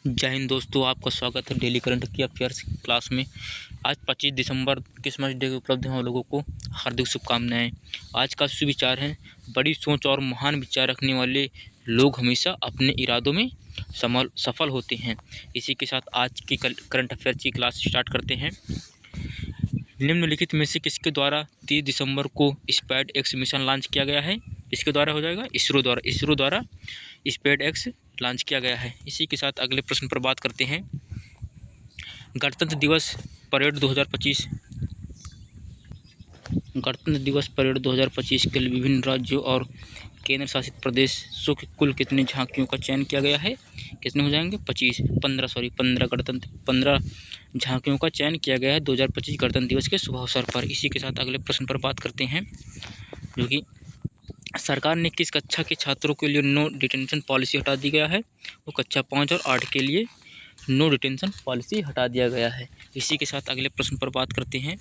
जय हिंद दोस्तों, आपका स्वागत है डेली करंट की अफेयर्स क्लास में। आज 25 दिसंबर क्रिसमस डे के उपलब्ध हैं लोगों को हार्दिक शुभकामनाएं। आज का सुविचार है, बड़ी सोच और महान विचार रखने वाले लोग हमेशा अपने इरादों में सफल होते हैं। इसी के साथ आज की करंट अफेयर्स की क्लास स्टार्ट करते हैं। निम्नलिखित में से किसके द्वारा 30 दिसंबर को स्पैड एक्स मिशन लॉन्च किया गया है? इसके द्वारा हो जाएगा इसरो द्वारा स्पैड एक्स लॉन्च किया गया है। इसी के साथ अगले प्रश्न पर बात करते हैं। गणतंत्र दिवस परेड 2025 गणतंत्र दिवस परेड 2025 के लिए विभिन्न राज्यों और केंद्र शासित प्रदेशों के कुल कितनी झांकियों का चयन किया गया है? कितने हो जाएंगे? 15 झांकियों का चयन किया गया है 2025 गणतंत्र दिवस के शुभ अवसर पर। इसी के साथ अगले प्रश्न पर बात करते हैं, जो कि सरकार ने किस कक्षा के छात्रों के लिए नो डिटेंशन पॉलिसी हटा दी गया है? वो कक्षा 5 और 8 के लिए नो डिटेंशन पॉलिसी हटा दिया गया है। इसी के साथ अगले प्रश्न पर बात करते हैं।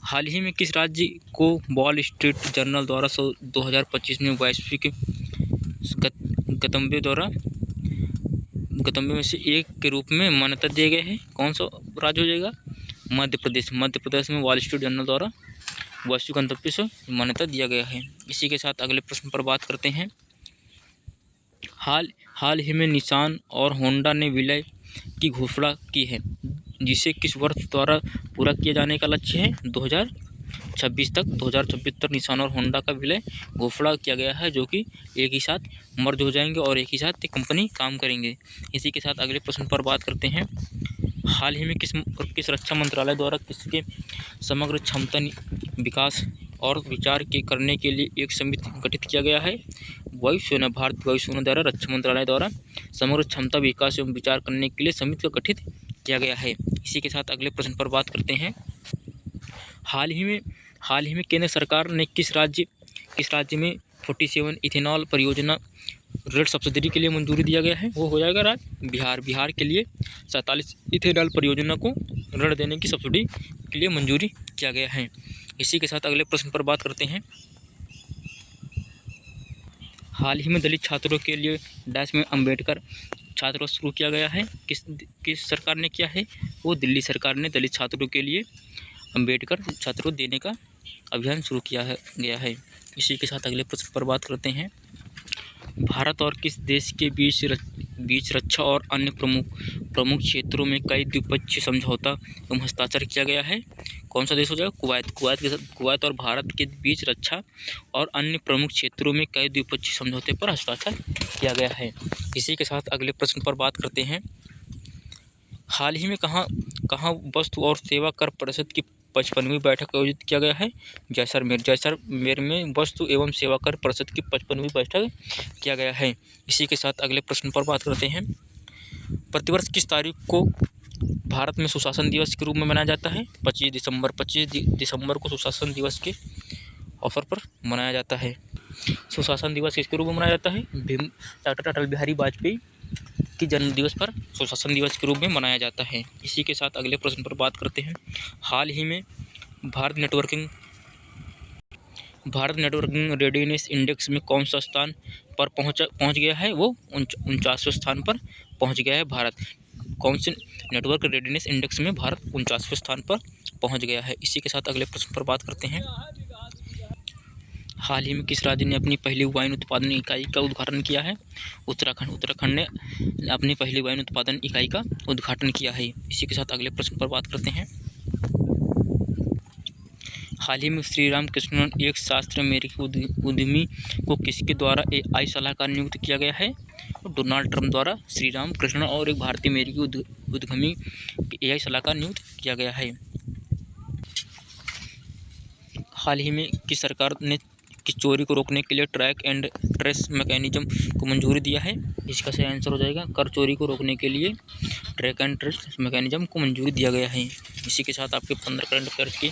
हाल ही में किस राज्य को वॉल स्ट्रीट जर्नल द्वारा 2025 में वैश्विक गंतव्य में से एक के रूप में मान्यता दिए गए हैं? कौन सा राज्य हो जाएगा? मध्य प्रदेश में वॉल स्ट्रीट जर्नल द्वारा वैश्विक गंतव्य से मान्यता दिया गया है। इसी के साथ अगले प्रश्न पर बात करते हैं। हाल ही में निसान और होंडा ने विलय की घोषणा की है, जिसे किस वर्ष द्वारा पूरा किए जाने का लक्ष्य है? 2026 तक निसान और होंडा का विलय घोषणा किया गया है, जो कि एक ही साथ मर्ज हो जाएंगे और एक ही साथ कंपनी काम करेंगे। इसी के साथ अगले प्रश्न पर बात करते हैं। हाल ही में किस रक्षा मंत्रालय द्वारा किसके समग्र क्षमता विकास और विचार के करने के लिए एक समिति गठित किया गया है? भारत वायुसेना द्वारा रक्षा मंत्रालय द्वारा समग्र क्षमता विकास एवं विचार करने के लिए समिति को गठित किया गया है। इसी के साथ अगले प्रश्न पर बात करते हैं। हाल ही में केंद्र सरकार ने किस राज्य में 47 इथेनॉल परियोजना ऋण सब्सिडी के लिए मंजूरी दिया गया है? वो हो जाएगा राज्य बिहार के लिए 47 इथेनॉल परियोजना को ऋण देने की सब्सिडी के लिए मंजूरी किया गया है। इसी के साथ अगले प्रश्न पर बात करते हैं। हाल ही में दलित छात्रों के लिए डैश में अंबेडकर छात्रावास शुरू किया गया है। किस सरकार ने किया है? वो दिल्ली सरकार ने दलित छात्रों के लिए अंबेडकर छात्रावास देने का अभियान शुरू किया गया है। इसी के साथ अगले प्रश्न पर बात करते हैं। भारत और किस देश के बीच रक्षा और अन्य प्रमुख क्षेत्रों में कई द्विपक्षीय समझौता एवं हस्ताक्षर किया गया है? कौन सा देश हो जाएगा? कुवैत और भारत के बीच रक्षा और अन्य प्रमुख क्षेत्रों में कई द्विपक्षीय समझौते पर हस्ताक्षर किया गया है। इसी के साथ अगले प्रश्न पर बात करते हैं। हाल ही में कहाँ वस्तु और सेवा कर परिषद की 55वीं बैठक आयोजित किया गया है? जैसलमेर में वस्तु एवं सेवा कर परिषद की 55वीं बैठक किया गया है। इसी के साथ अगले प्रश्न पर बात करते हैं। प्रतिवर्ष किस तारीख को भारत में सुशासन दिवस के रूप में मनाया जाता है? 25 दिसंबर को सुशासन दिवस के अवसर पर मनाया जाता है। सुशासन दिवस किसके रूप में मनाया जाता है? डॉक्टर अटल बिहारी वाजपेयी की जन्म दिवस पर सुशासन दिवस के रूप में मनाया जाता है। इसी के साथ अगले प्रश्न पर बात करते हैं। हाल ही में भारत नेटवर्किंग रेडीनेस इंडेक्स में कौन सा स्थान पर पहुंच गया है? वो 49वें स्थान पर पहुंच गया है भारत। कौन से नेटवर्क रेडीनेस इंडेक्स में भारत 49वें स्थान पर पहुंच गया है। इसी के साथ अगले प्रश्न पर बात करते हैं। हाल ही में किस राज्य ने अपनी पहली वाइन उत्पादन इकाई का उद्घाटन किया है? उत्तराखंड ने अपनी पहली वाइन उत्पादन इकाई का उद्घाटन किया है। इसी के साथ अगले प्रश्न पर बात करते हैं। हाल ही में श्री राम कृष्णन एक शास्त्रीय अमेरिकी उद्यमी को किसके द्वारा AI सलाहकार नियुक्त किया गया है? डोनाल्ड ट्रंप द्वारा श्री राम कृष्णन और एक भारतीय अमेरिकी उद्यमी AI सलाहकार नियुक्त किया गया है। हाल ही में किस सरकार ने किस चोरी को रोकने के लिए ट्रैक एंड ट्रेस मैकेनिज्म को मंजूरी दिया है? इसका सही आंसर हो जाएगा कर चोरी को रोकने के लिए ट्रैक एंड ट्रेस मैकेनिज्म को मंजूरी दिया गया है। इसी के साथ आपके 15 करंट अफेयर्स की